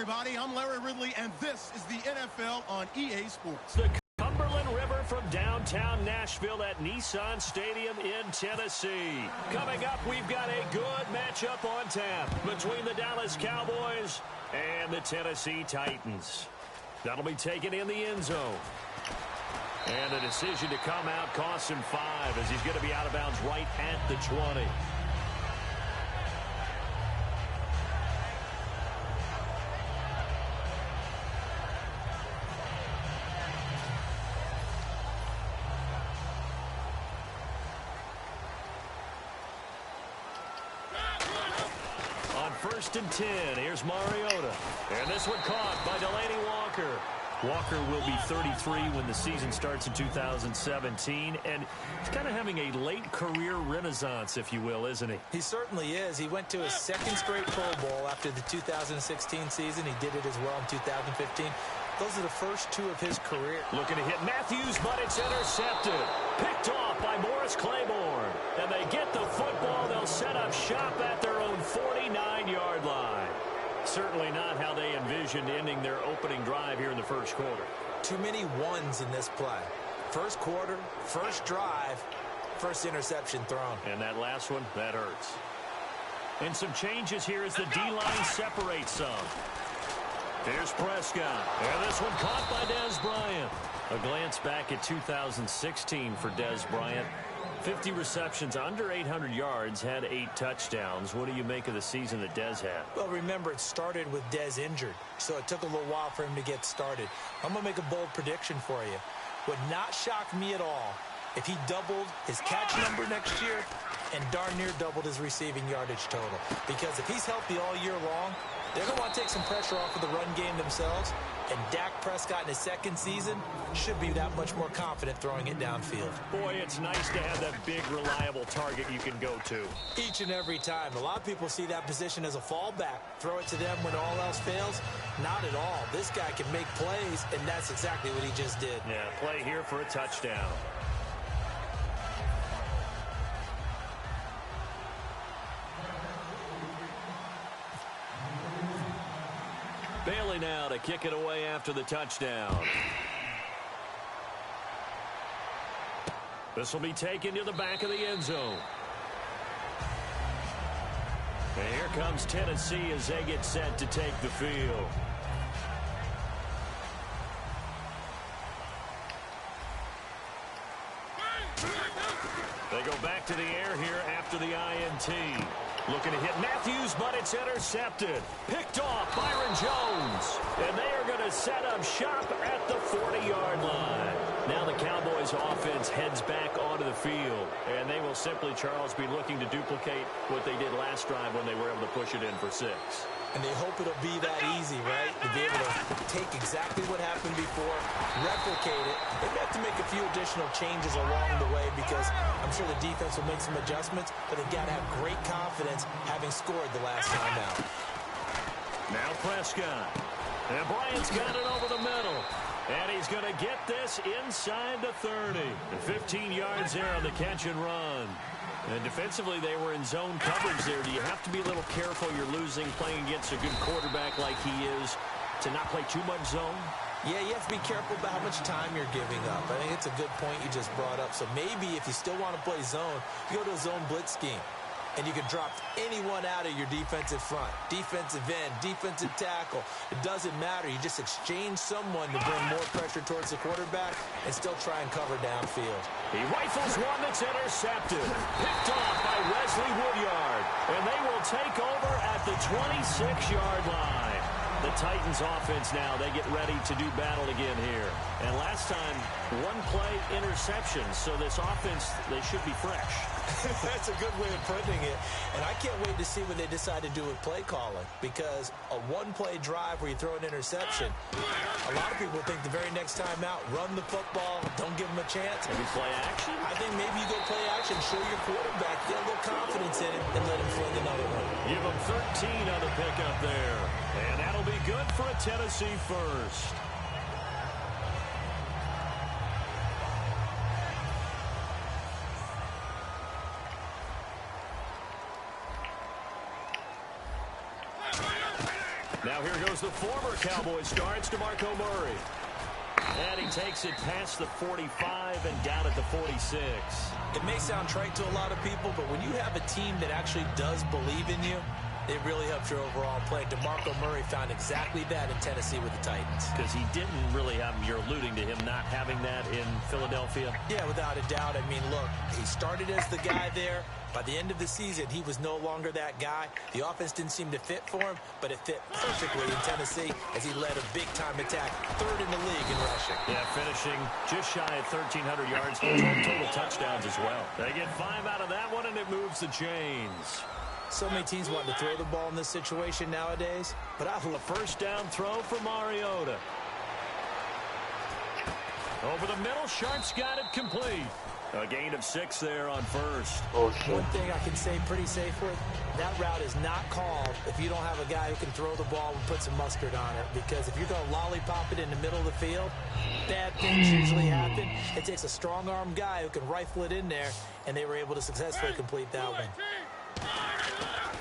everybody. I'm Larry Ridley, and this is the NFL on EA Sports. The Cumberland River from downtown Nashville at Nissan Stadium in Tennessee. Coming up, we've got a good matchup on tap between the Dallas Cowboys and the Tennessee Titans. That'll be taken in the end zone. And the decision to come out costs him 5 as he's going to be out of bounds right at the 20. First and 10. Here's Mariota. And this one caught by Delaney Walker. Walker will be 33 when the season starts in 2017. And he's kind of having a late career renaissance, if you will, isn't he? He certainly is. He went to his second straight Pro Bowl after the 2016 season. He did it as well in 2015. Those are the first 2 of his career. Looking to hit Matthews, but it's intercepted. Picked off by Morris Claiborne. And they get the football. They'll set up shop at their own 49-yard line. Certainly not how they envisioned ending their opening drive here in the first quarter. Too many ones in this play. First quarter, first drive, first interception thrown. And that last one, that hurts. And some changes here as the D-line separates some. Here's Prescott. And this one caught by Dez Bryant. A glance back at 2016 for Dez Bryant. 50 receptions, under 800 yards, had 8 touchdowns. What do you make of the season that Dez had? Well, remember, it started with Dez injured, so it took a little while for him to get started. I'm going to make a bold prediction for you. Would not shock me at all if he doubled his catch number next year and darn near doubled his receiving yardage total. Because if he's healthy all year long, they're going to want to take some pressure off of the run game themselves. And Dak Prescott in his second season should be that much more confident throwing it downfield. Boy, it's nice to have that big, reliable target you can go to. Each and every time. A lot of people see that position as a fallback. Throw it to them when all else fails. Not at all. This guy can make plays, and that's exactly what he just did. Yeah, play here for a touchdown. Bailey now to kick it away after the touchdown. This will be taken to the back of the end zone. And here comes Tennessee as they get set to take the field. They go back to the air here after the INT. Looking to hit Matthews, but it's intercepted. Picked off Byron Jones. And they are going to set up shop at the 40-yard line. Now the Cowboys offense heads back onto the field. And they will simply, Charles, be looking to duplicate what they did last drive when they were able to push it in for 6. And they hope it'll be that easy, right? To be able to take exactly what happened before, replicate it. They may have to make a few additional changes along the way because I'm sure the defense will make some adjustments, but they've got to have great confidence having scored the last time out. Now Prescott. And Bryant's got it over the middle. And he's going to get this inside the 30. And 15 yards there on the catch and run. And defensively, they were in zone coverage there. Do you have to be a little careful? You're losing, playing against a good quarterback like he is, to not play too much zone? Yeah, you have to be careful about how much time you're giving up. I think it's a good point you just brought up. So maybe if you still want to play zone, you go to a zone blitz scheme. And you can drop anyone out of your defensive front, defensive end, defensive tackle. It doesn't matter. You just exchange someone to bring more pressure towards the quarterback and still try and cover downfield. He rifles one that's intercepted. Picked off by Wesley Woodyard. And they will take over at the 26-yard line. The Titans offense now, they get ready to do battle again here. And last time, one play interception. So this offense, they should be fresh. That's a good way of putting it. And I can't wait to see what they decide to do with play calling. Because a one-play drive where you throw an interception, a lot of people think the very next time out, run the football, don't give them a chance. Maybe play action? I think maybe you go play action, show your quarterback, get a little confidence in it, and let him fling another one. Give him 13 on the pickup there. And that'll be good for a Tennessee first. Now here goes the former Cowboys star. It's DeMarco Murray. And he takes it past the 45 and down at the 46. It may sound trite to a lot of people, but when you have a team that actually does believe in you, it really helps your overall play. DeMarco Murray found exactly that in Tennessee with the Titans. Because he didn't really have, you're alluding to him not having that in Philadelphia? Yeah, without a doubt. I mean, look, he started as the guy there. By the end of the season, he was no longer that guy. The offense didn't seem to fit for him, but it fit perfectly in Tennessee as he led a big-time attack, third in the league in rushing. Yeah, finishing just shy of 1,300 yards, 12 total touchdowns as well. They get 5 out of that one, and it moves the chains. So many teams want to throw the ball in this situation nowadays, but I a first down throw for Mariota. Over the middle, Sharp's got it complete. A gain of 6 there on first. One thing I can say pretty safe with, that route is not called if you don't have a guy who can throw the ball and put some mustard on it. Because if you're going to lollipop it in the middle of the field, bad things usually happen. It takes a strong-arm guy who can rifle it in there, and they were able to successfully complete that one.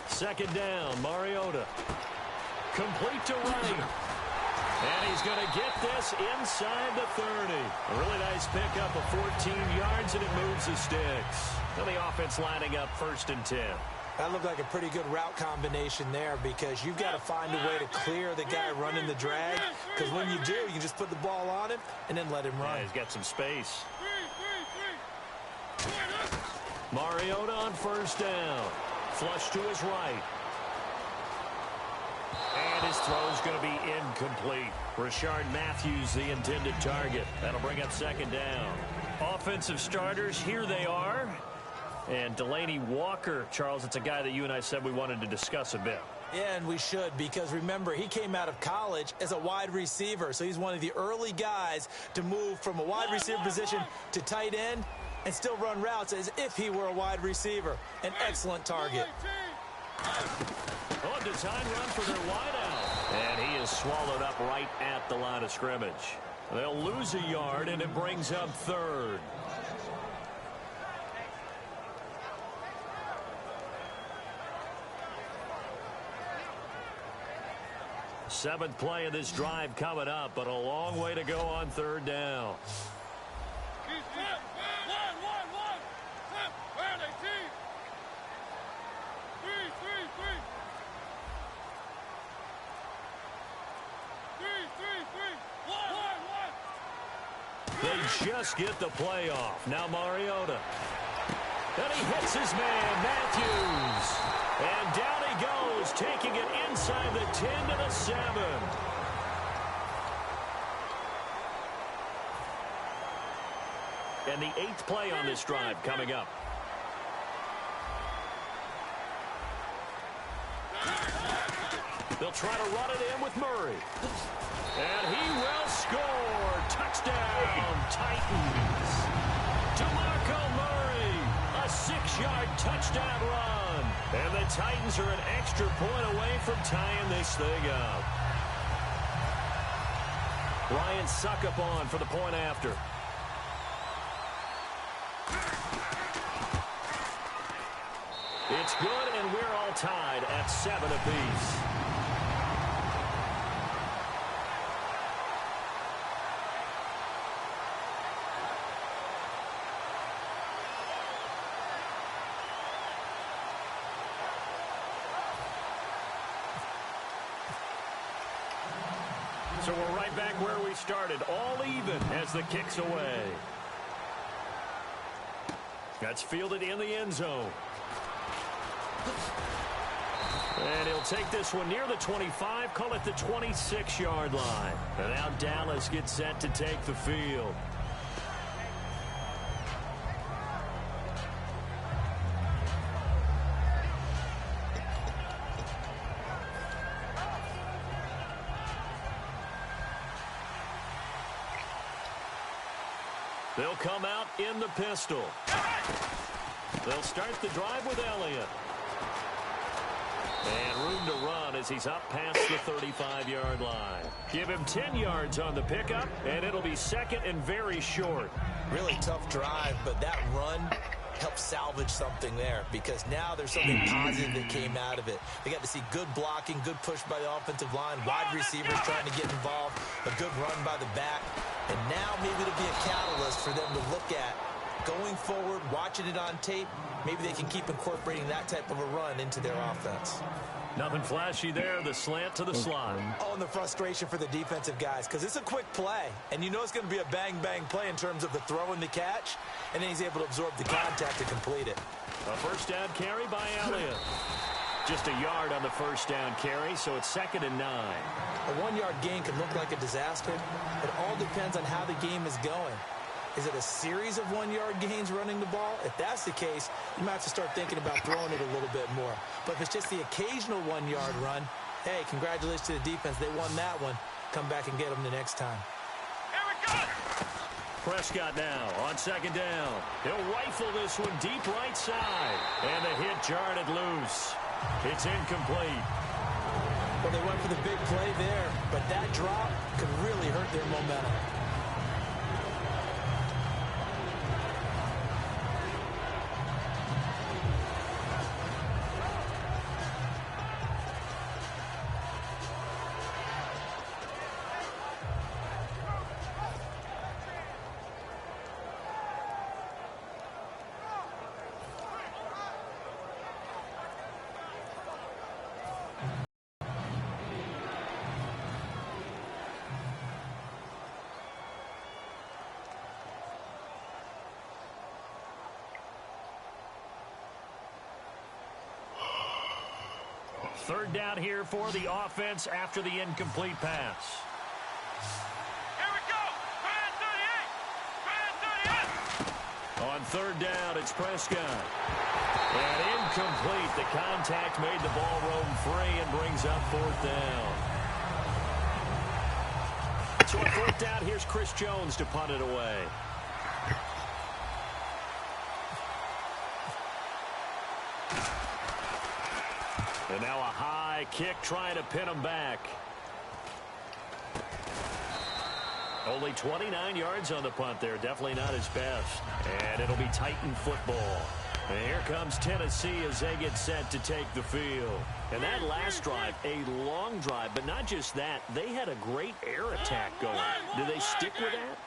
Second down, Mariota. Complete to right. And he's going to get this inside the 30. A really nice pickup of 14 yards, and it moves the sticks. And the offense lining up 1st and 10. That looked like a pretty good route combination there because you've got to find a way to clear the guy running the drag. Because when you do, you just put the ball on him and then let him run. Yeah, he's got some space. Mariota on first down. Flush to his right. And his throw's going to be incomplete. Rashard Matthews, the intended target. That'll bring up 2nd down. Offensive starters, here they are. And Delaney Walker, Charles, it's a guy that you and I said we wanted to discuss a bit. Yeah, and we should, because remember, he came out of college as a wide receiver. So he's one of the early guys to move from a wide receiver position to tight end and still run routes as if he were a wide receiver. An excellent target. Oh, design run for their wideout. And he is swallowed up right at the line of scrimmage. They'll lose a yard, and it brings up 3rd. Seventh play of this drive coming up, but a long way to go on 3rd down. They just get the play off. Now Mariota. And he hits his man, Matthews. And down he goes, taking it inside the 10 to the 7. And the 8th play on this drive coming up. They'll try to run it in with Murray. And he will score. Touchdown, Titans. DeMarco Murray, a 6-yard touchdown run. And the Titans are an extra point away from tying this thing up. Ryan Suckup on for the point after. It's good, and we're all tied at 7 apiece. So we're right back where we started, all even as the kick's away. That's fielded in the end zone. And he'll take this one near the 25, call it the 26-yard line. And now Dallas gets set to take the field. They'll come out in the pistol. They'll start the drive with Elliott. And room to run as he's up past the 35-yard line. Give him 10 yards on the pickup, and it'll be 2nd and very short. Really tough drive, but that run help salvage something there, because now there's something positive that came out of it. They got to see good blocking, good push by the offensive line, wide receivers trying to get involved, a good run by the back, and now maybe it'll be a catalyst for them to look at going forward, watching it on tape. Maybe they can keep incorporating that type of a run into their offense. Nothing flashy there, the slant to the slot. Oh, and the frustration for the defensive guys, because it's a quick play, and you know it's going to be a bang-bang play in terms of the throw and the catch, and then he's able to absorb the contact to complete it. A first down carry by Elliott. Just a yard on the first down carry, so it's 2nd and 9. A 1-yard gain can look like a disaster. It all depends on how the game is going. Is it a series of 1-yard gains running the ball? If that's the case, you might have to start thinking about throwing it a little bit more. But if it's just the occasional 1-yard run, hey, congratulations to the defense. They won that one. Come back and get them the next time. Here we go! Prescott now on 2nd down. He'll rifle this one deep right side. And the hit jarred it loose. It's incomplete. Well, they went for the big play there, but that drop could really hurt their momentum. Third down here for the offense after the incomplete pass. Here we go! Brand 38! On 3rd down, it's Prescott. And incomplete. The contact made the ball roam free and brings up 4th down. So on 4th down, here's Chris Jones to punt it away. And now a high kick trying to pin him back. Only 29 yards on the punt there. Definitely not his best. And it'll be Titan football. And here comes Tennessee as they get set to take the field. And that last drive, a long drive, but not just that. They had a great air attack going. Do they stick with that?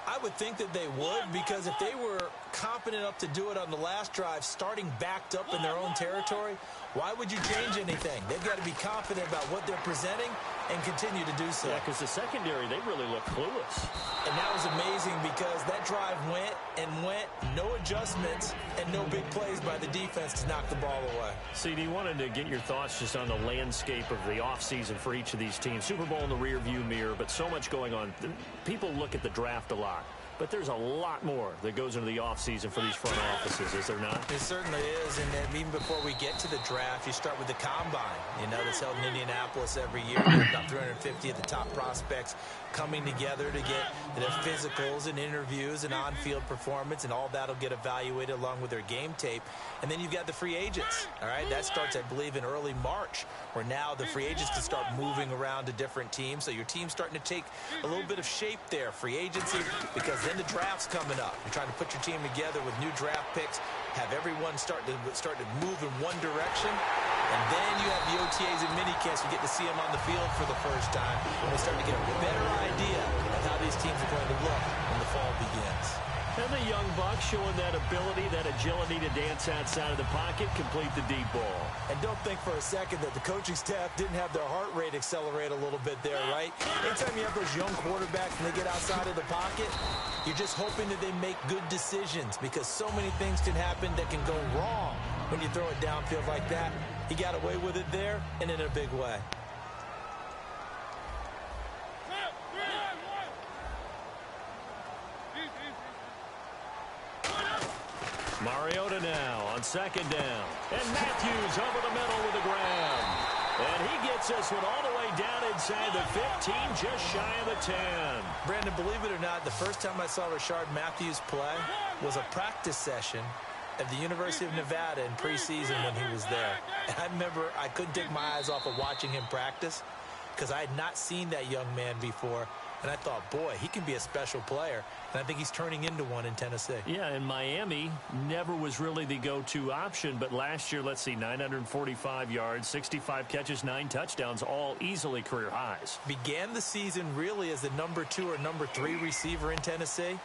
I would think that they would, because if they were confident enough to do it on the last drive, starting backed up in their own territory, why would you change anything? They've got to be confident about what they're presenting and continue to do so. Yeah, because the secondary, they really look clueless. And that was amazing, because that drive went and went, no adjustments, and no big plays by the defense to knock the ball away. CD, wanted to get your thoughts just on the landscape of the offseason for each of these teams. Super Bowl in the rearview mirror, but so much going on. People look at the draft a lot. But there's a lot more that goes into the offseason for these front offices, is there not? It certainly is, and then even before we get to the draft, you start with the combine, that's held in Indianapolis every year. About 350 of the top prospects coming together to get their physicals and interviews and on-field performance, and all that will get evaluated along with their game tape. And then you've got the free agents, all right? That starts, I believe, in early March, where now the free agents can start moving around to different teams. So your team's starting to take a little bit of shape there, free agency, because then the draft's coming up. You're trying to put your team together with new draft picks, have everyone start to move in one direction, and then you have the OTAs and minicamps. You get to see them on the field for the first time, and we start to get a better idea of how these teams are going to look when the fall begins. And the young bucks showing that ability, that agility to dance outside of the pocket, complete the deep ball. And don't think for a second that the coaching staff didn't have their heart rate accelerate a little bit there, right? Anytime you have those young quarterbacks and they get outside of the pocket, you're just hoping that they make good decisions, because so many things can happen that can go wrong when you throw it downfield like that. He got away with it there, and in a big way. Mariota now on 2nd down. And Matthews over the middle with the grab. And he gets this one all the way down inside the 15, just shy of the 10. Brandon, believe it or not, the first time I saw Rashard Matthews play was a practice session at the University of Nevada in preseason when he was there. And I remember I couldn't take my eyes off of watching him practice, because I had not seen that young man before. And I thought, boy, he can be a special player. And I think he's turning into one in Tennessee. Yeah, and Miami never was really the go-to option. But last year, let's see, 945 yards, 65 catches, 9 touchdowns, all easily career highs. Began the season really as the number 2 or number 3 receiver in Tennessee.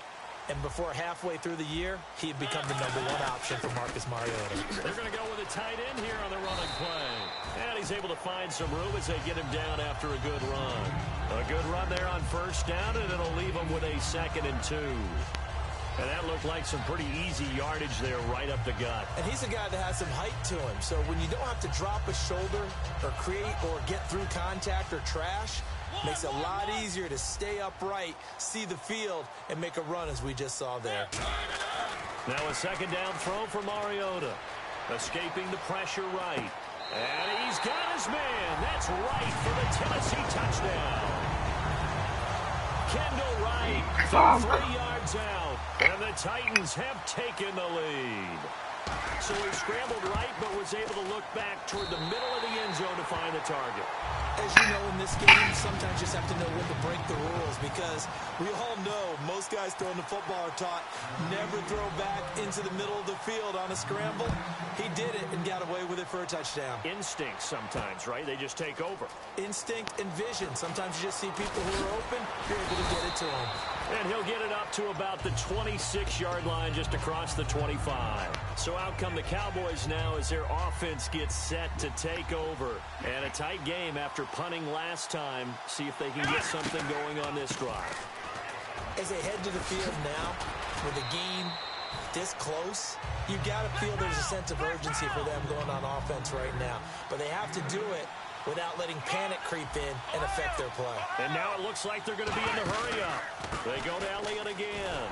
And before halfway through the year, he had become the number 1 option for Marcus Mariota. They're going to go with a tight end here on the running play. And he's able to find some room as they get him down after a good run. A good run there on first down, and it'll leave him with a 2nd and 2. And that looked like some pretty easy yardage there right up the gut. And he's a guy that has some height to him. So when you don't have to drop a shoulder or create or get through contact or trash, makes it a lot easier to stay upright, see the field, and make a run as we just saw there. Now a 2nd down throw for Mariota. Escaping the pressure right. And he's got his man. That's right for the Tennessee touchdown. Kendall Wright from 3 yards out. And the Titans have taken the lead. So he scrambled right, but was able to look back toward the middle of the end zone to find the target. As you know, in this game, sometimes you just have to know when to break the rules, because we all know most guys throwing the football are taught never throw back into the middle of the field on a scramble. He did it and got away with it for a touchdown. Instinct sometimes, right? They just take over. Instinct and vision. Sometimes you just see people who are open, you're able to get it to them. And he'll get it up to about the 26-yard line, just across the 25. So out come the Cowboys now as their offense gets set to take over. And a tight game after punting last time. See if they can get something going on this drive. As they head to the field now, with the game this close, you got to feel there's a sense of urgency for them going on offense right now. But they have to do it without letting panic creep in and affect their play. And now it looks like they're going to be in the hurry-up. They go to Elliott again.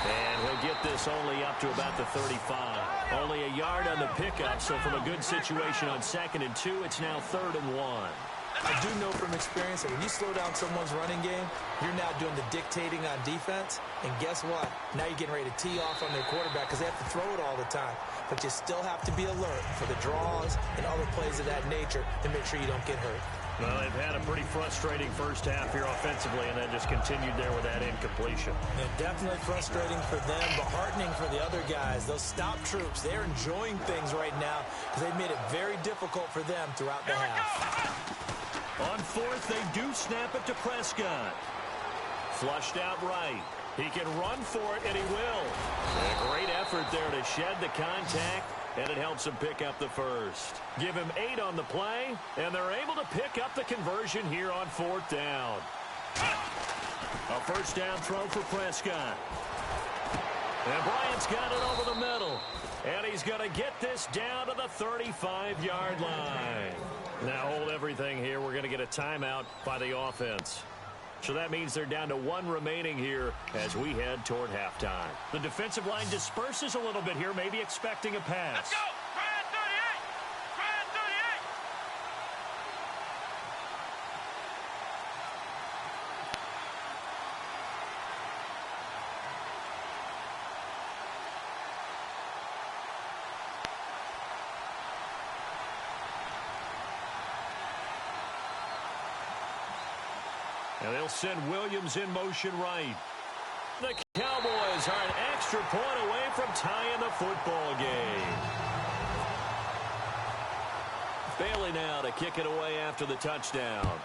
And he'll get this only up to about the 35. Only a yard on the pickup, so from a good situation on 2nd and 2, it's now 3rd and 1. I do know from experience that when you slow down someone's running game, you're now doing the dictating on defense. And guess what? Now you're getting ready to tee off on their quarterback because they have to throw it all the time. But you still have to be alert for the draws and other plays of that nature to make sure you don't get hurt. Well, they've had a pretty frustrating first half here offensively, and then just continued there with that incompletion. And definitely frustrating for them, but heartening for the other guys. Those stop troops, they're enjoying things right now because they've made it very difficult for them throughout the half. On 4th, they do snap it to Prescott. Flushed out right. He can run for it, and he will. A great effort there to shed the contact, and it helps him pick up the first. Give him 8 on the play, and they're able to pick up the conversion here on 4th down. A first down throw for Prescott. And Bryant's got it over the middle. And he's going to get this down to the 35-yard line. Now hold everything here. We're going to get a timeout by the offense. So that means they're down to 1 remaining here as we head toward halftime. The defensive line disperses a little bit here, maybe expecting a pass. Let's go! Try at 38! Try at 38! And they'll send Williams in motion right. The Cowboys are an extra point away from tying the football game. Bailey now to kick it away after the touchdown.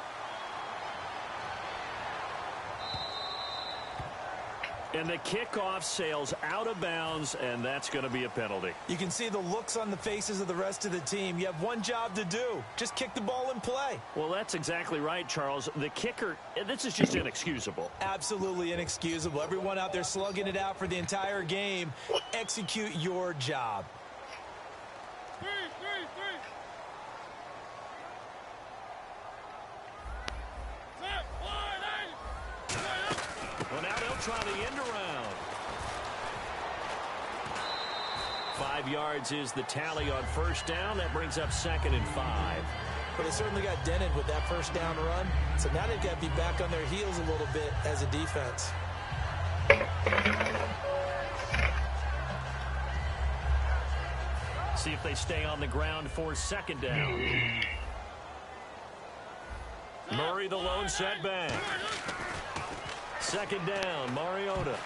And the kickoff sails out of bounds, and that's going to be a penalty. You can see the looks on the faces of the rest of the team. You have one job to do. Just kick the ball and play. Well, that's exactly right, Charles. The kicker, this is just inexcusable. Absolutely inexcusable. Everyone out there slugging it out for the entire game. Execute your job. Three. Well, now they'll try the end around. 5 yards is the tally on first down. That brings up 2nd and 5. But they certainly got dented with that first down run. So now they've got to be back on their heels a little bit as a defense. See if they stay on the ground for 2nd down. Murray the lone setback. Second down, Mariota.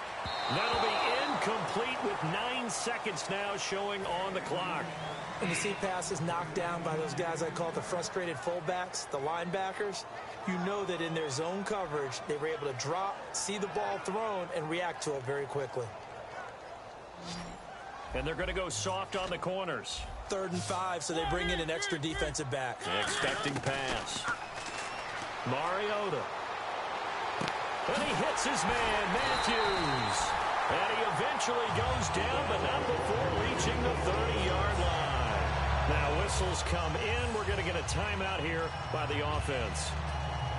That'll be incomplete with 9 seconds now showing on the clock. When you see passes knocked down by those guys I call the frustrated fullbacks, the linebackers, you know that in their zone coverage, they were able to drop, see the ball thrown, and react to it very quickly. And they're going to go soft on the corners. 3rd and 5, so they bring in an extra defensive back. Expecting pass. Mariota. And he hits his man, Matthews. And he eventually goes down, but not before reaching the 30-yard line. Now whistles come in. We're going to get a timeout here by the offense.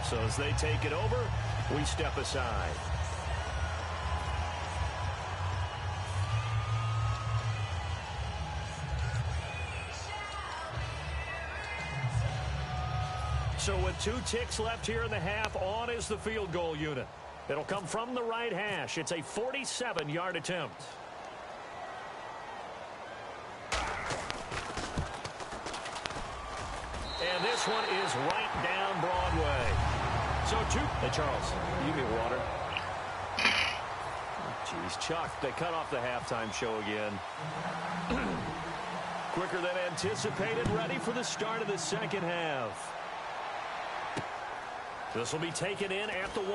So as they take it over, we step aside. So with 2 ticks left here in the half, on is the field goal unit. It'll come from the right hash. It's a 47-yard attempt. And this one is right down Broadway. So 2. Hey, Charles, you give me water. Jeez, Chuck, they cut off the halftime show again. Quicker than anticipated, ready for the start of the second half. This will be taken in at the 1.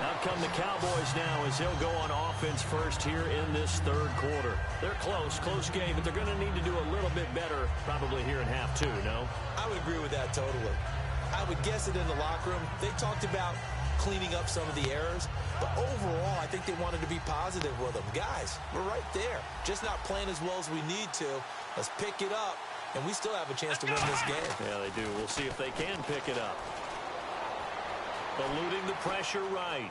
Out come the Cowboys now as they'll go on offense first here in this 3rd quarter. They're close game, but they're going to need to do a little bit better probably here in half 2, no? I would agree with that totally. I would guess it in the locker room. They talked about cleaning up some of the errors, but overall, I think they wanted to be positive with them. Guys, we're right there. Just not playing as well as we need to. Let's pick it up, and we still have a chance to win this game. Yeah, they do. We'll see if they can pick it up. Eluding the pressure right.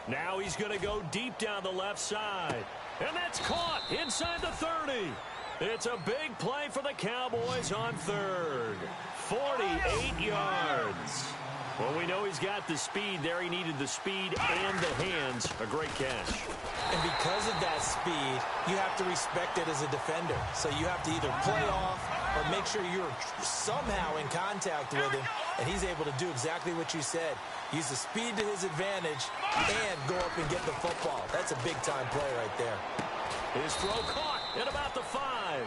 Now he's going to go deep down the left side. And that's caught inside the 30. It's a big play for the Cowboys on 3rd. 48 yards. Well, we know he's got the speed there. He needed the speed and the hands. A great catch. And because of that speed, you have to respect it as a defender. So you have to either play off or make sure you're somehow in contact with him. And he's able to do exactly what you said. Use the speed to his advantage and go up and get the football. That's a big-time play right there. His throw caught at about the 5.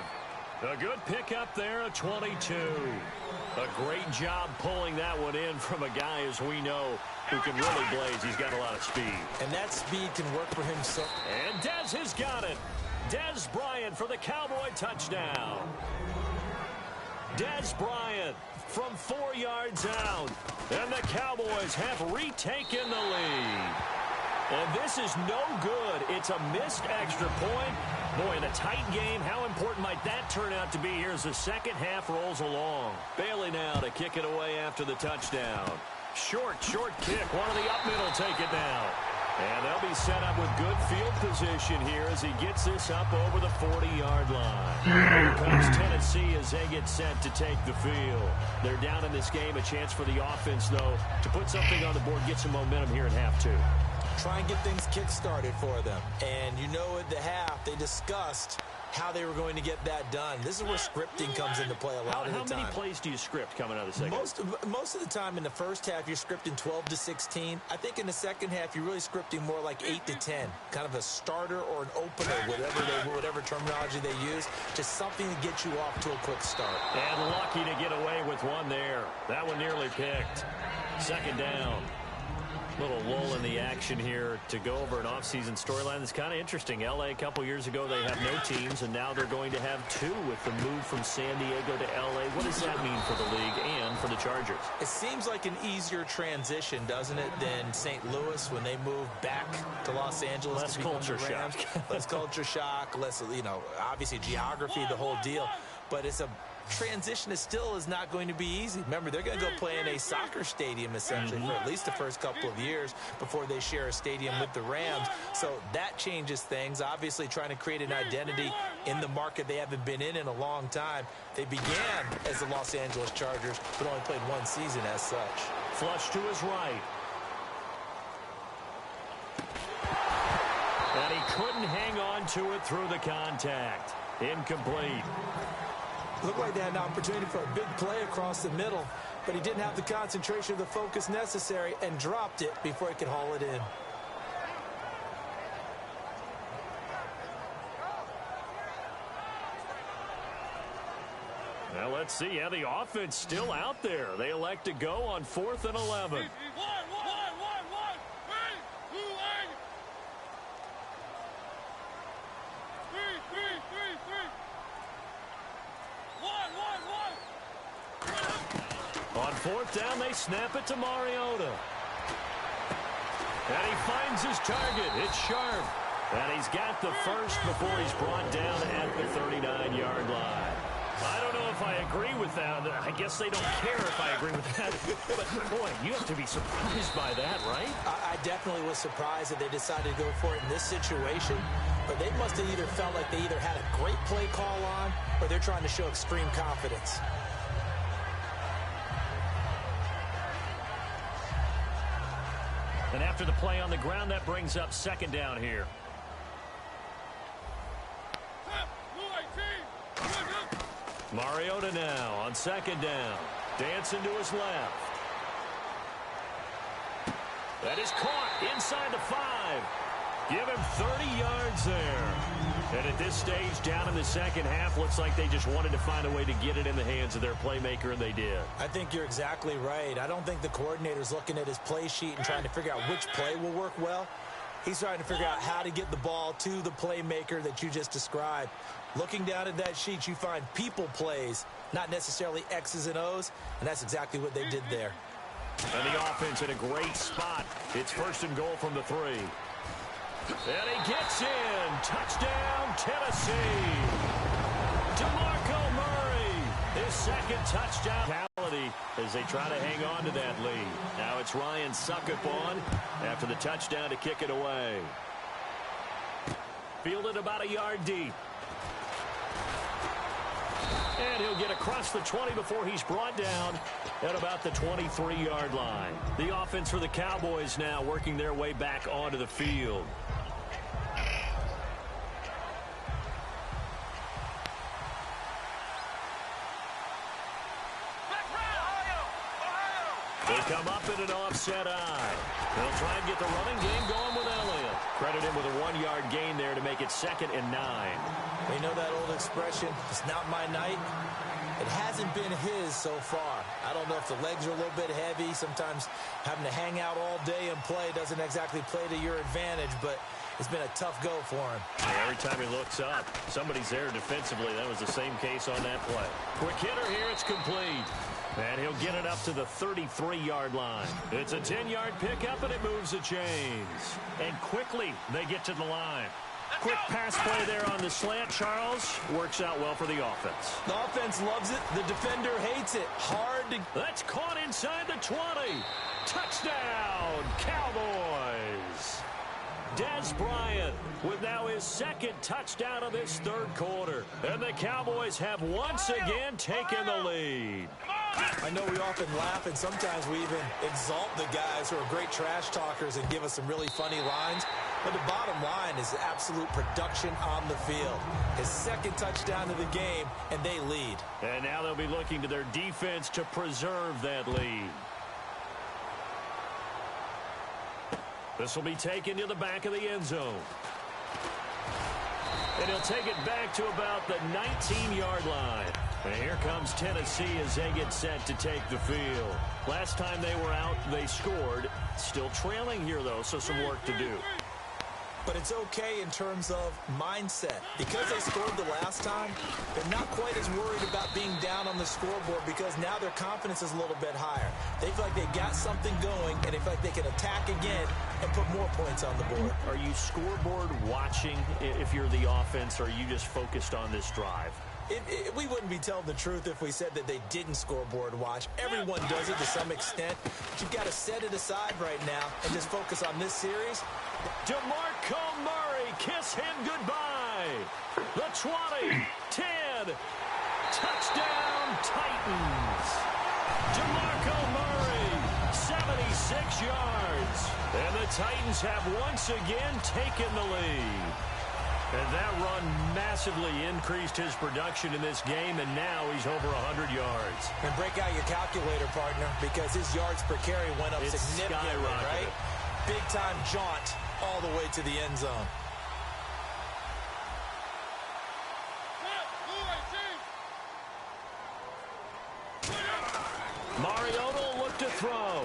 A good pickup there at 22. A great job pulling that one in from a guy, as we know, who can really blaze. He's got a lot of speed. And that speed can work for him. And Dez has got it. Dez Bryant for the Cowboy touchdown. Dez Bryant from 4 yards out. And the Cowboys have retaken the lead. And this is no good. It's a missed extra point. Boy, in a tight game, how important might that turn out to be here as the second half rolls along? Bailey now to kick it away after the touchdown. Short kick. One of the up middle take it down. And they'll be set up with good field position here as he gets this up over the 40-yard line. Here comes Tennessee as they get set to take the field. They're down in this game. A chance for the offense, though, to put something on the board, get some momentum here in half 2. Try and get things kick-started for them. And you know at the half, they discussed how they were going to get that done. This is where scripting comes into play a lot of the time. How many plays do you script coming out of the second? Most of the time in the first half, you're scripting 12 to 16. I think in the second half, you're really scripting more like 8 to 10. Kind of a starter or an opener, whatever terminology they use. Just something to get you off to a quick start. And lucky to get away with one there. That one nearly picked. Second down. Little lull in the action here to go over an offseason storyline that's kind of interesting. L.A. a couple years ago, they have no teams, and now they're going to have 2 with the move from San Diego to L.A. What does that mean for the league and for the Chargers? It seems like an easier transition, doesn't it, than St. Louis when they moved back to Los Angeles. Less culture shock. Less culture shock, less, obviously geography, the whole deal. But it's a transition still is not going to be easy. Remember, they're going to go play in a soccer stadium essentially for at least the first couple of years before they share a stadium with the Rams. So that changes things. Obviously trying to create an identity in the market they haven't been in a long time. They began as the Los Angeles Chargers, but only played 1 season as such. Flush to his right. And he couldn't hang on to it through the contact. Incomplete. Looked like they had an opportunity for a big play across the middle. but he didn't have the concentration or the focus necessary and dropped it before he could haul it in. Now let's see how the offense still out there. They elect to go on 4th and 11. On 4th down, they snap it to Mariota. And he finds his target. It's Sharp. And he's got the first before he's brought down at the 39-yard line. I don't know if I agree with that. I guess they don't care if I agree with that. But, boy, you have to be surprised by that, right? I definitely was surprised that they decided to go for it in this situation. But they must have either felt like they either had a great play call on or they're trying to show extreme confidence. And after the play on the ground, that brings up 2nd down here. Mariota now on 2nd down. Dancing to his left. That is caught inside the 5. Give him 30 yards there. And at this stage, down in the second half, looks like they just wanted to find a way to get it in the hands of their playmaker, and they did. I think you're exactly right. I don't think the coordinator's looking at his play sheet and trying to figure out which play will work well. He's trying to figure out how to get the ball to the playmaker that you just described. Looking down at that sheet, you find people plays, not necessarily X's and O's, and that's exactly what they did there. And the offense in a great spot. It's 1st and goal from the 3. And he gets in. Touchdown, Tennessee. DeMarco Murray, his 2nd touchdown. As they try to hang on to that lead. Now it's Ryan Suckup on after the touchdown to kick it away. Fielded about a yard deep. And he'll get across the 20 before he's brought down at about the 23-yard line. The offense for the Cowboys now working their way back onto the field. They come up in an offset eye. They'll try and get the running game going with Elliott. Credit him with a 1-yard gain there to make it 2nd and 9. We know that old expression, it's not my night. It hasn't been his so far. I don't know if the legs are a little bit heavy. Sometimes having to hang out all day and play doesn't exactly play to your advantage, but it's been a tough go for him. Yeah, every time he looks up, somebody's there defensively. That was the same case on that play. Quick hitter here, it's complete. And he'll get it up to the 33-yard line. It's a 10-yard pickup, and it moves the chains. And quickly, they get to the line. Quick pass play there on the slant, Charles. Works out well for the offense. The offense loves it. The defender hates it. Hard to... That's caught inside the 20. Touchdown, Cowboys. Dez Bryant with now his 2nd touchdown of this 3rd quarter. And the Cowboys have once again taken the lead. I know we often laugh and sometimes we even exalt the guys who are great trash talkers and give us some really funny lines. But the bottom line is absolute production on the field. His 2nd touchdown of the game, and they lead. And now they'll be looking to their defense to preserve that lead. This will be taken to the back of the end zone. And he'll take it back to about the 19-yard line. And here comes Tennessee as they get set to take the field. Last time they were out, they scored. Still trailing here, though, so some work to do. But it's okay in terms of mindset. Because they scored the last time, they're not quite as worried about being down on the scoreboard because now their confidence is a little bit higher. They feel like they got something going, and they feel like they can attack again and put more points on the board. Are you scoreboard watching if you're the offense, or are you just focused on this drive? We wouldn't be telling the truth if we said that they didn't scoreboard watch. Everyone does it to some extent. But you've got to set it aside right now and just focus on this series. DeMarco Murray, kiss him goodbye. The 20, 10, touchdown Titans. DeMarco Murray, 76 yards. And the Titans have once again taken the lead. And that run massively increased his production in this game, and now he's over 100 yards. And break out your calculator, partner, because his yards per carry went up significantly, right? Big-time jaunt all the way to the end zone. Mariota will look to throw.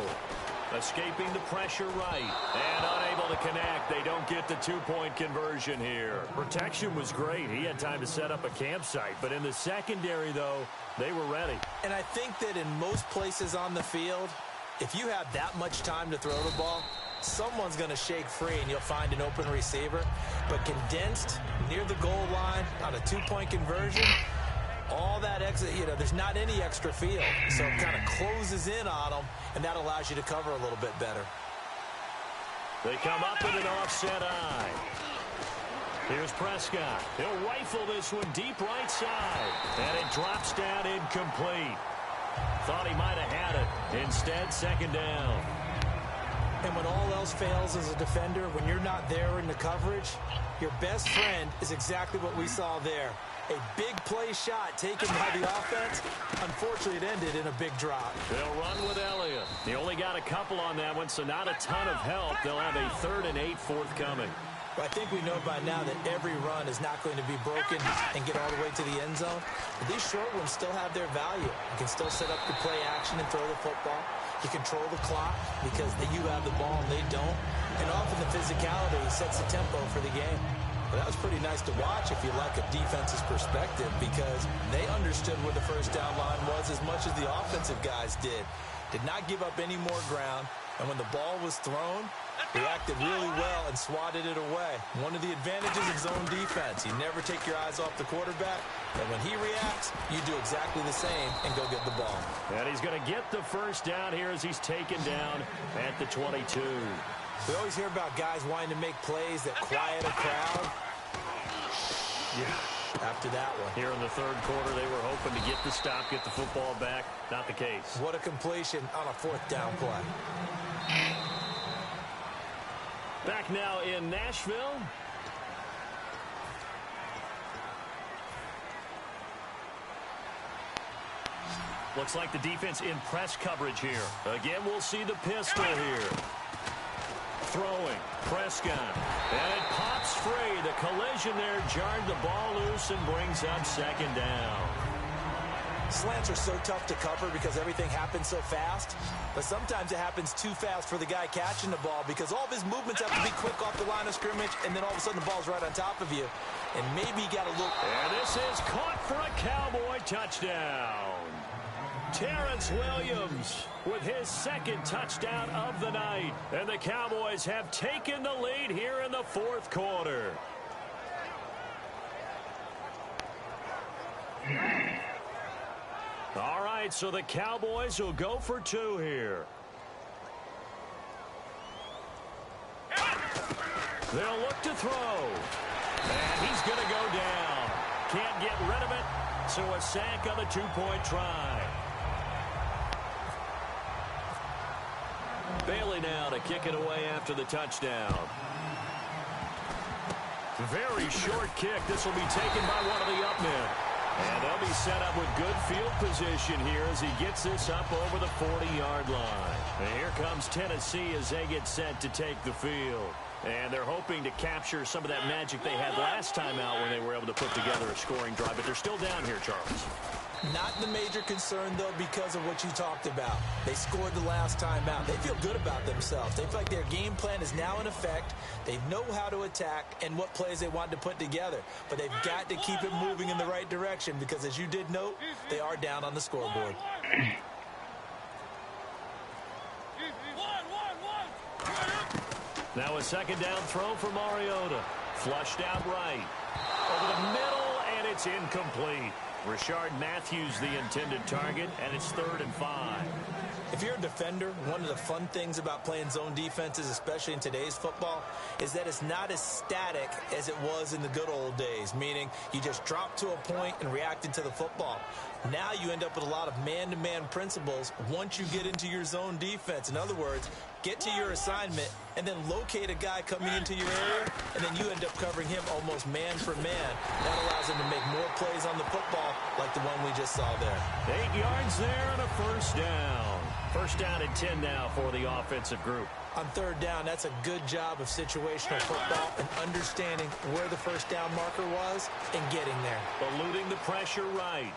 Escaping the pressure right. And unable to connect. They don't get the two-point conversion here. Protection was great. He had time to set up a campsite. But in the secondary, though, they were ready. And I think that in most places on the field, if you have that much time to throw the ball, someone's going to shake free and you'll find an open receiver. But condensed near the goal line on a two-point conversion, all that exit, there's not any extra field. So it kind of closes in on them, and that allows you to cover a little bit better. They come up with an offset eye. Here's Prescott. He'll rifle this one deep right side. And it drops down incomplete. Thought he might have had it. Instead, second down. And when all else fails as a defender, when you're not there in the coverage, your best friend is exactly what we saw there. A big play shot taken by the offense. Unfortunately, it ended in a big drop. They'll run with Elliott. He only got a couple on that one, so not a ton of help. They'll have a 3rd and 8 forthcoming. I think we know by now that every run is not going to be broken and get all the way to the end zone. But these short ones still have their value. You can still set up your play action and throw the football. You control the clock because you have the ball and they don't. And often the physicality sets the tempo for the game. But that was pretty nice to watch if you like a defense's perspective, because they understood where the first down line was as much as the offensive guys did. Did not give up any more ground, and when the ball was thrown, reacted really well and swatted it away. One of the advantages of zone defense, you never take your eyes off the quarterback, and when he reacts, you do exactly the same and go get the ball. And he's going to get the first down here as he's taken down at the 22. We always hear about guys wanting to make plays that quiet a crowd. Yeah, after that one. Here in the third quarter, they were hoping to get the stop, get the football back. Not the case. What a completion on a 4th down play. Back now in Nashville. Looks like the defense in press coverage here. Again, we'll see the pistol here. Throwing, Prescott, and it pops free. The collision there jarred the ball loose and brings up second down. Slants are so tough to cover because everything happens so fast, but sometimes it happens too fast for the guy catching the ball because all of his movements have to be quick off the line of scrimmage, and then all of a sudden the ball's right on top of you, and maybe you got to look. And this is caught for a Cowboy touchdown. Terrence Williams with his 2nd touchdown of the night. And the Cowboys have taken the lead here in the 4th quarter. All right, so the Cowboys will go for 2 here. They'll look to throw. And he's going to go down. Can't get rid of it, so a sack on the 2-point try. Bailey now to kick it away after the touchdown. Very short kick. This will be taken by one of the up men. And they'll be set up with good field position here as he gets this up over the 40-yard line. And here comes Tennessee as they get set to take the field. And they're hoping to capture some of that magic they had last time out when they were able to put together a scoring drive. But they're still down here, Charles. Not the major concern, though, because of what you talked about. They scored the last time out. They feel good about themselves. They feel like their game plan is now in effect. They know how to attack and what plays they want to put together. But they've got to keep it moving in the right direction because, as you did note, they are down on the scoreboard. Now a second down throw for Mariota. Flushed out right. Over the middle, and it's incomplete. Rashard Matthews the intended target, and it's 3rd and 5. If you're a defender, one of the fun things about playing zone defenses, especially in today's football, is that it's not as static as it was in the good old days, meaning you just drop to a point and reacted to the football. Now you end up with a lot of man-to-man principles once you get into your zone defense. In other words, get to your assignment, and then locate a guy coming into your area, and then you end up covering him almost man for man. That allows him to make more plays on the football like the one we just saw there. 8 yards there and a first down. First down and 10 now for the offensive group. On third down, that's a good job of situational football and understanding where the first down marker was and getting there. Eluding the pressure right.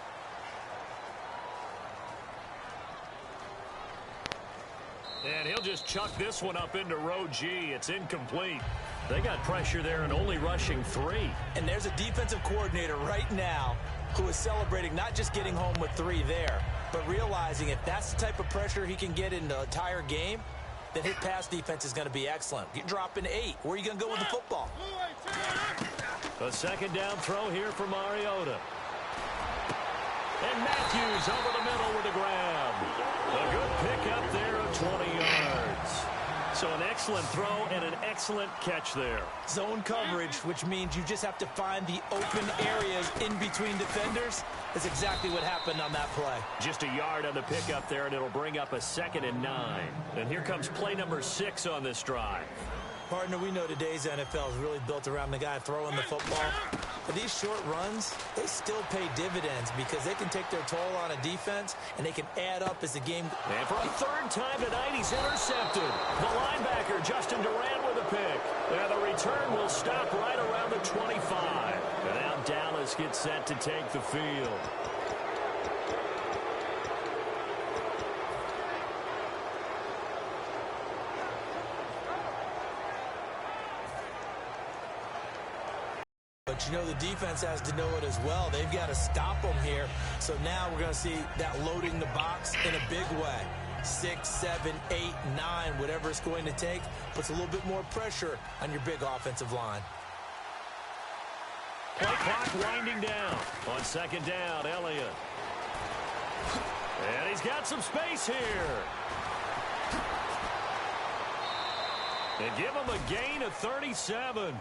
And he'll just chuck this one up into row G. It's incomplete. They got pressure there and only rushing 3. And there's a defensive coordinator right now who is celebrating not just getting home with 3 there, but realizing if that's the type of pressure he can get in the entire game, then his pass defense is going to be excellent. You're dropping 8. Where are you going to go with the football? A second down throw here for Mariota. And Matthews over the middle with a grab. A good pickup there of 20 yards. So an excellent throw and an excellent catch there. Zone coverage, which means you just have to find the open areas in between defenders, is exactly what happened on that play. Just a yard on the pickup there, and it'll bring up a 2nd and 9. And here comes play number 6 on this drive. Partner, we know today's NFL is really built around the guy throwing the football. But these short runs, they still pay dividends because they can take their toll on a defense, and they can add up as the game. And for a 3rd time tonight, he's intercepted. The linebacker, Justin Durant, with a pick. And the return will stop right around the 25. And now Dallas gets set to take the field. But, you know, the defense has to know it as well. They've got to stop them here. So now we're going to see that loading the box in a big way. 6, 7, 8, 9, whatever it's going to take, puts a little bit more pressure on your big offensive line. Play clock winding down. On 2nd down, Elliott. And he's got some space here. And give him a gain of 37.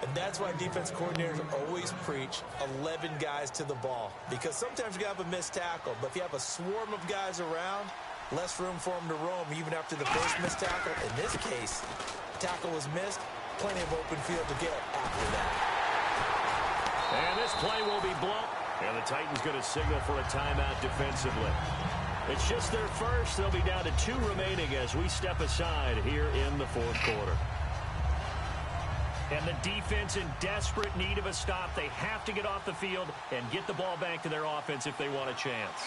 And that's why defense coordinators always preach 11 guys to the ball. Because sometimes you have a missed tackle, but if you have a swarm of guys around, less room for them to roam even after the first missed tackle. In this case, tackle was missed, plenty of open field to get after that. And this play will be blown. And the Titans going to signal for a timeout defensively. It's just their first. They'll be down to 2 remaining as we step aside here in the 4th quarter. And the defense in desperate need of a stop. They have to get off the field and get the ball back to their offense if they want a chance.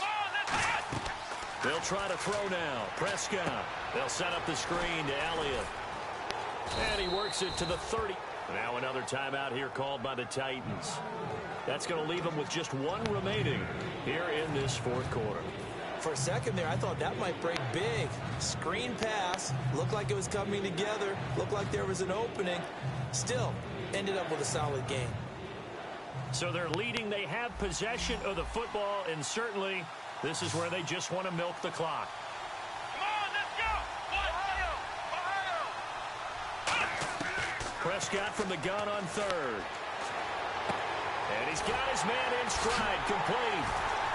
They'll try to throw now. Prescott. They'll set up the screen to Elliott. And he works it to the 30. Now another timeout here called by the Titans. That's going to leave them with just 1 remaining here in this 4th quarter. For a second there, I thought that might break big. Screen pass. Looked like it was coming together. Looked like there was an opening. Still, ended up with a solid game. So they're leading. They have possession of the football, and certainly this is where they just want to milk the clock. Come on, let's go! Ohio! Prescott from the gun on 3rd. And he's got his man in stride, complete.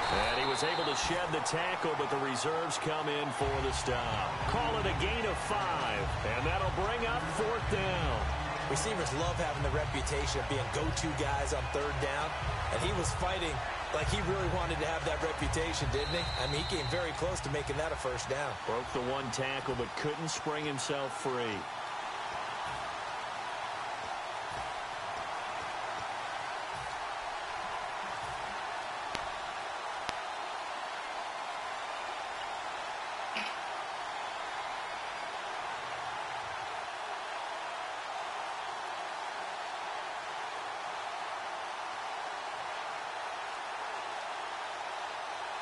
And he was able to shed the tackle, but the reserves come in for the stop. Call it a gain of 5, and that'll bring up 4th down. Receivers love having the reputation of being go-to guys on 3rd down, and he was fighting like he really wanted to have that reputation, didn't he? I mean, he came very close to making that a first down. Broke the 1 tackle, but couldn't spring himself free.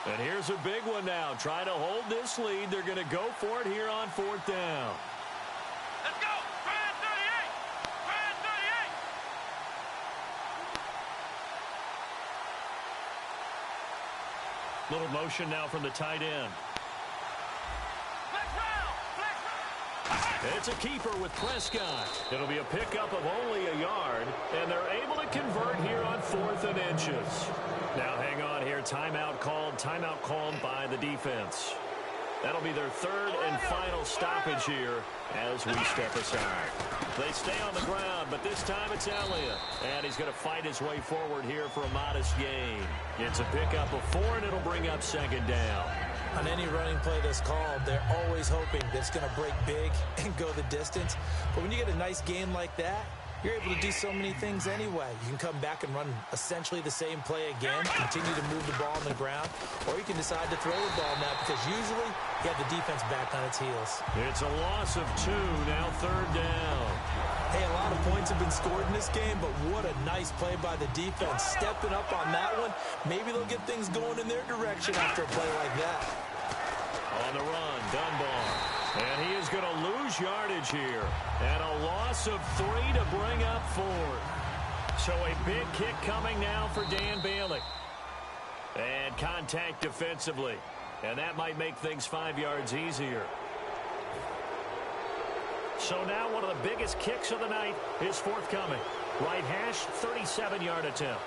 And here's a big one now. Trying to hold this lead. They're going to go for it here on 4th down. Let's go! Try 38! Try 38! Little motion now from the tight end. Flex round! Flex round! It's a keeper with Prescott. It'll be a pickup of only a yard, and they're able to convert here on 4th and inches. Now hang on here. Timeout called by the defense. That'll be their third and final stoppage here as we step aside. They stay on the ground, but this time it's Elliott. And he's going to fight his way forward here for a modest gain. It's a pickup of 4, and it'll bring up second down. On any running play that's called, they're always hoping that it's going to break big and go the distance. But when you get a nice gain like that, you're able to do so many things anyway. You can come back and run essentially the same play again, continue to move the ball on the ground, or you can decide to throw the ball now because usually you have the defense back on its heels. It's a loss of 2, now third down. Hey, a lot of points have been scored in this game, but what a nice play by the defense. Stepping up on that one, maybe they'll get things going in their direction after a play like that. On the run, Dunbar. And he is going to lose yardage here. And a loss of 3 to bring up 4. So a big kick coming now for Dan Bailey. And contact defensively. And that might make things 5 yards easier. So now one of the biggest kicks of the night is forthcoming. Right hash, 37-yard attempt.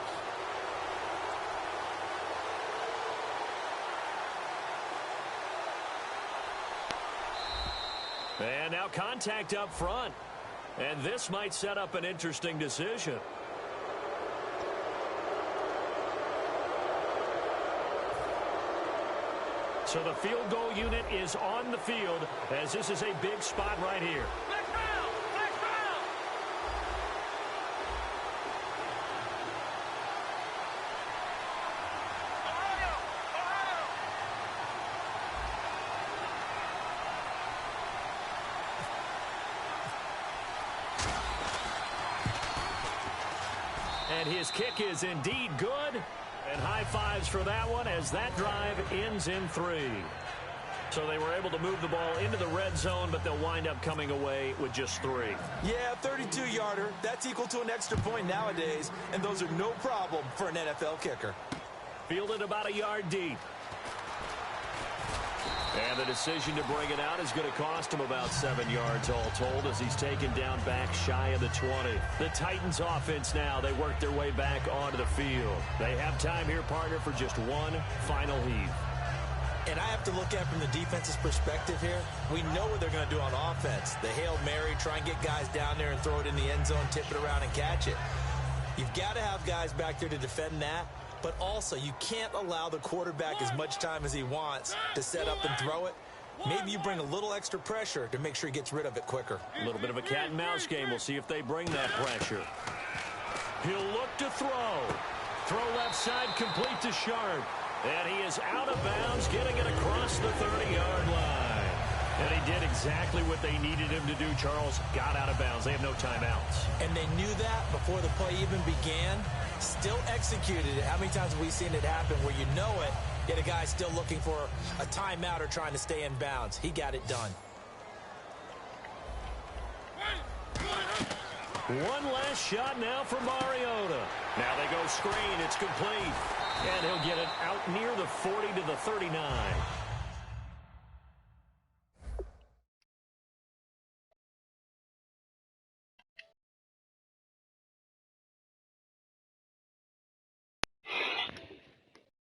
And now contact up front. And this might set up an interesting decision. So the field goal unit is on the field as this is a big spot right here. Next round! Next round! Ohio! Ohio! And his kick is indeed good. And high fives for that one as that drive ends in 3. So they were able to move the ball into the red zone, but they'll wind up coming away with just 3. Yeah, 32-yarder. That's equal to an extra point nowadays, and those are no problem for an NFL kicker. Fielded about a yard deep. And the decision to bring it out is going to cost him about 7 yards all told as he's taken down back shy of the 20. The Titans offense now, they work their way back onto the field. They have time here, partner, for just one final heave. And I have to look at from the defense's perspective here. We know what they're going to do on offense. The Hail Mary, try and get guys down there and throw it in the end zone, tip it around and catch it. You've got to have guys back there to defend that. But also, you can't allow the quarterback as much time as he wants to set up and throw it. Maybe you bring a little extra pressure to make sure he gets rid of it quicker. A little bit of a cat and mouse game. We'll see if they bring that pressure. He'll look to throw. Throw left side, complete to Sharp. And he is out of bounds, getting it across the 30-yard line. And he did exactly what they needed him to do, Charles. Got out of bounds. They have no timeouts. And they knew that before the play even began. Still executed it. How many times have we seen it happen where you know it, yet a guy still looking for a timeout or trying to stay in bounds? He got it done. One last shot now for Mariota. Now they go screen. It's complete. And he'll get it out near the 40 to the 39.